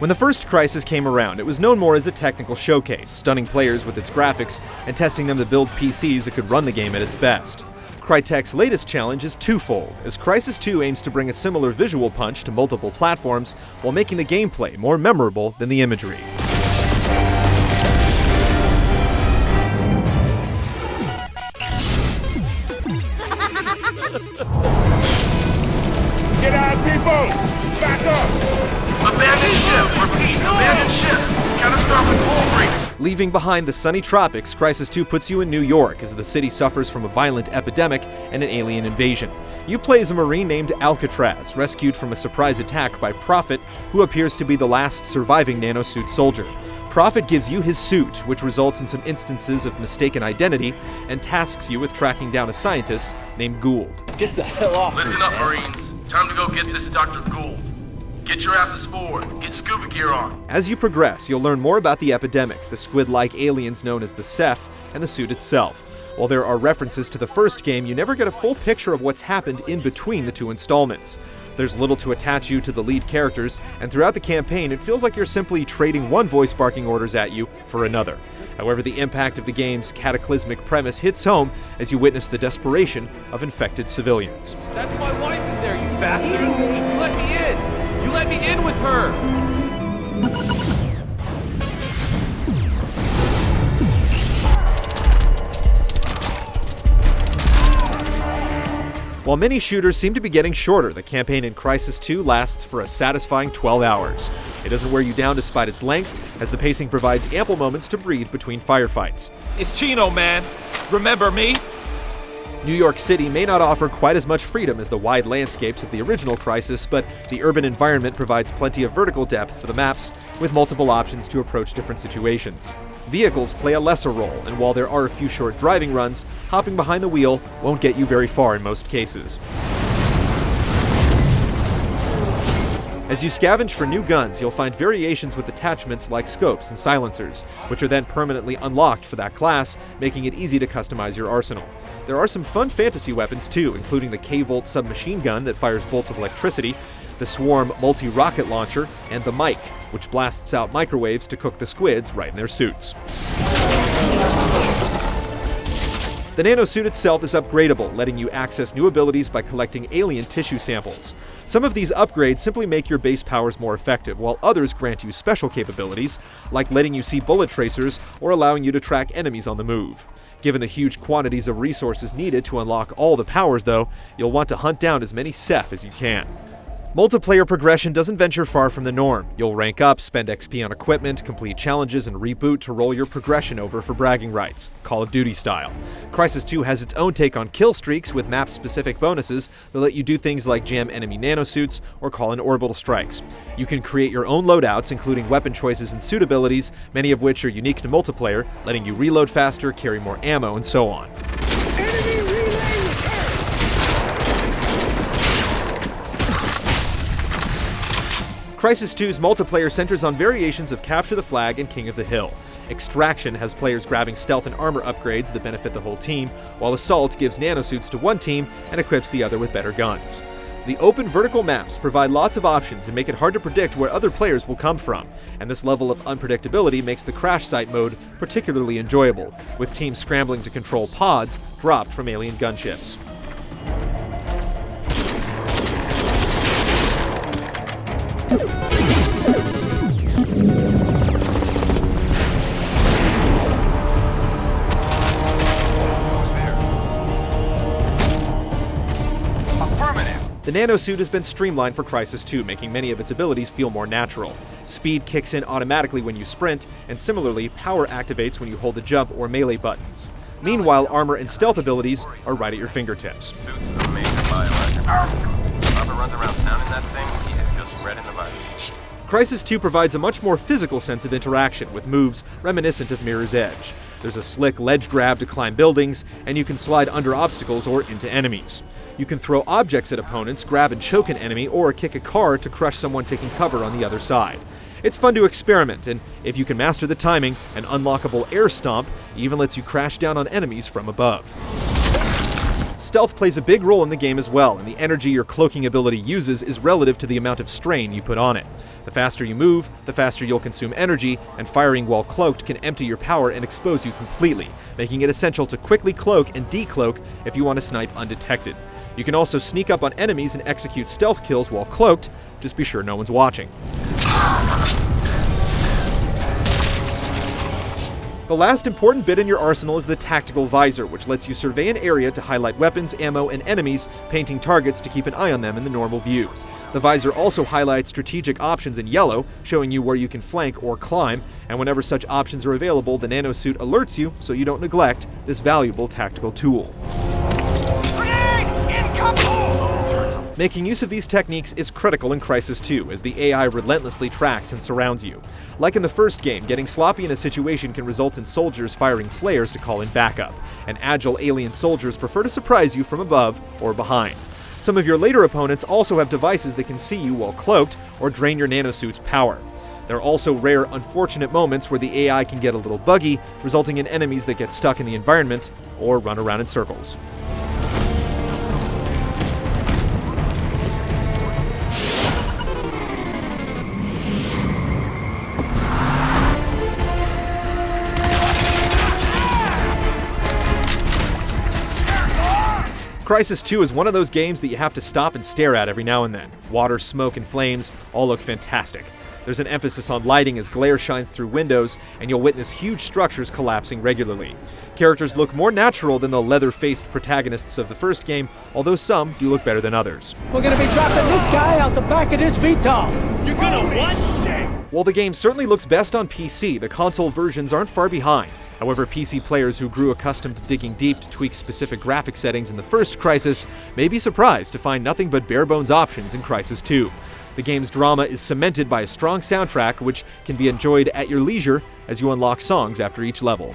When the first Crysis came around, it was known more as a technical showcase, stunning players with its graphics and testing them to build PCs that could run the game at its best. Crytek's latest challenge is twofold, as Crysis 2 aims to bring a similar visual punch to multiple platforms while making the gameplay more memorable than the imagery. Get out, people! Back up! Abandon ship! Repeat, abandon ship! Catastrophic hull breach! Leaving behind the sunny tropics, Crysis 2 puts you in New York as the city suffers from a violent epidemic and an alien invasion. You play as a Marine named Alcatraz, rescued from a surprise attack by Prophet, who appears to be the last surviving nanosuit soldier. Prophet gives you his suit, which results in some instances of mistaken identity, and tasks you with tracking down a scientist named Gould. Get the hell off Listen me, up, man. Marines. Time to go get this Dr. Gould. Get your asses forward. Get scuba gear on. As you progress, you'll learn more about the epidemic, the squid-like aliens known as the Ceph, and the suit itself. While there are references to the first game, you never get a full picture of what's happened in between the two installments. There's little to attach you to the lead characters, and throughout the campaign, it feels like you're simply trading one voice barking orders at you for another. However, the impact of the game's cataclysmic premise hits home as you witness the desperation of infected civilians. That's my wife in there, you bastard! You let me in! You let me in with her! While many shooters seem to be getting shorter, the campaign in Crysis 2 lasts for a satisfying 12 hours. It doesn't wear you down despite its length, as the pacing provides ample moments to breathe between firefights. It's Chino, man! Remember me? New York City may not offer quite as much freedom as the wide landscapes of the original Crysis, but the urban environment provides plenty of vertical depth for the maps, with multiple options to approach different situations. Vehicles play a lesser role, and while there are a few short driving runs, hopping behind the wheel won't get you very far in most cases. As you scavenge for new guns, you'll find variations with attachments like scopes and silencers, which are then permanently unlocked for that class, making it easy to customize your arsenal. There are some fun fantasy weapons too, including the K-Volt submachine gun that fires bolts of electricity, the Swarm multi-rocket launcher, and the Mike, which blasts out microwaves to cook the squids right in their suits. The nanosuit itself is upgradable, letting you access new abilities by collecting alien tissue samples. Some of these upgrades simply make your base powers more effective, while others grant you special capabilities, like letting you see bullet tracers or allowing you to track enemies on the move. Given the huge quantities of resources needed to unlock all the powers, though, you'll want to hunt down as many Ceph as you can. Multiplayer progression doesn't venture far from the norm. You'll rank up, spend XP on equipment, complete challenges, and reboot to roll your progression over for bragging rights, Call of Duty style. Crysis 2 has its own take on kill streaks with map-specific bonuses that let you do things like jam enemy nanosuits or call in orbital strikes. You can create your own loadouts, including weapon choices and suit abilities, many of which are unique to multiplayer, letting you reload faster, carry more ammo, and so on. Crysis 2's multiplayer centers on variations of Capture the Flag and King of the Hill. Extraction has players grabbing stealth and armor upgrades that benefit the whole team, while Assault gives nanosuits to one team and equips the other with better guns. The open vertical maps provide lots of options and make it hard to predict where other players will come from, and this level of unpredictability makes the crash site mode particularly enjoyable, with teams scrambling to control pods dropped from alien gunships. The nanosuit has been streamlined for Crysis 2, making many of its abilities feel more natural. Speed kicks in automatically when you sprint, and similarly, power activates when you hold the jump or melee buttons. Meanwhile, armor and stealth abilities are right at your fingertips. Suit's amazing bioelectric. Robert runs around town in that thing, he is just red in the virus. Crysis 2 provides a much more physical sense of interaction, with moves reminiscent of Mirror's Edge. There's a slick ledge grab to climb buildings, and you can slide under obstacles or into enemies. You can throw objects at opponents, grab and choke an enemy, or kick a car to crush someone taking cover on the other side. It's fun to experiment, and if you can master the timing, an unlockable air stomp even lets you crash down on enemies from above. Stealth plays a big role in the game as well, and the energy your cloaking ability uses is relative to the amount of strain you put on it. The faster you move, the faster you'll consume energy, and firing while cloaked can empty your power and expose you completely, making it essential to quickly cloak and decloak if you want to snipe undetected. You can also sneak up on enemies and execute stealth kills while cloaked, just be sure no one's watching. The last important bit in your arsenal is the tactical visor, which lets you survey an area to highlight weapons, ammo, and enemies, painting targets to keep an eye on them in the normal view. The visor also highlights strategic options in yellow, showing you where you can flank or climb, and whenever such options are available, the nanosuit alerts you so you don't neglect this valuable tactical tool. Making use of these techniques is critical in Crysis 2, as the AI relentlessly tracks and surrounds you. Like in the first game, getting sloppy in a situation can result in soldiers firing flares to call in backup, and agile alien soldiers prefer to surprise you from above or behind. Some of your later opponents also have devices that can see you while cloaked or drain your nanosuit's power. There are also rare, unfortunate moments where the AI can get a little buggy, resulting in enemies that get stuck in the environment or run around in circles. Crysis 2 is one of those games that you have to stop and stare at every now and then. Water, smoke, and flames all look fantastic. There's an emphasis on lighting as glare shines through windows, and you'll witness huge structures collapsing regularly. Characters look more natural than the leather-faced protagonists of the first game, although some do look better than others. We're gonna be dropping this guy out the back of this VTOL! You're gonna what? Shit! While the game certainly looks best on PC, the console versions aren't far behind. However, PC players who grew accustomed to digging deep to tweak specific graphic settings in the first Crysis may be surprised to find nothing but bare-bones options in Crysis 2. The game's drama is cemented by a strong soundtrack, which can be enjoyed at your leisure as you unlock songs after each level.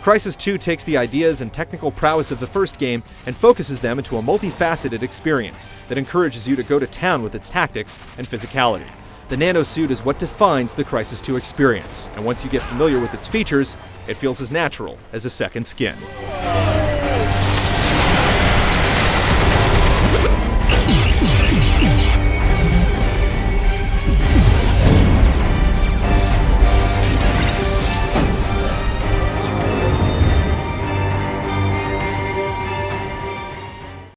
Crysis 2 takes the ideas and technical prowess of the first game and focuses them into a multifaceted experience that encourages you to go to town with its tactics and physicality. The nanosuit is what defines the Crysis 2 experience, and once you get familiar with its features, it feels as natural as a second skin.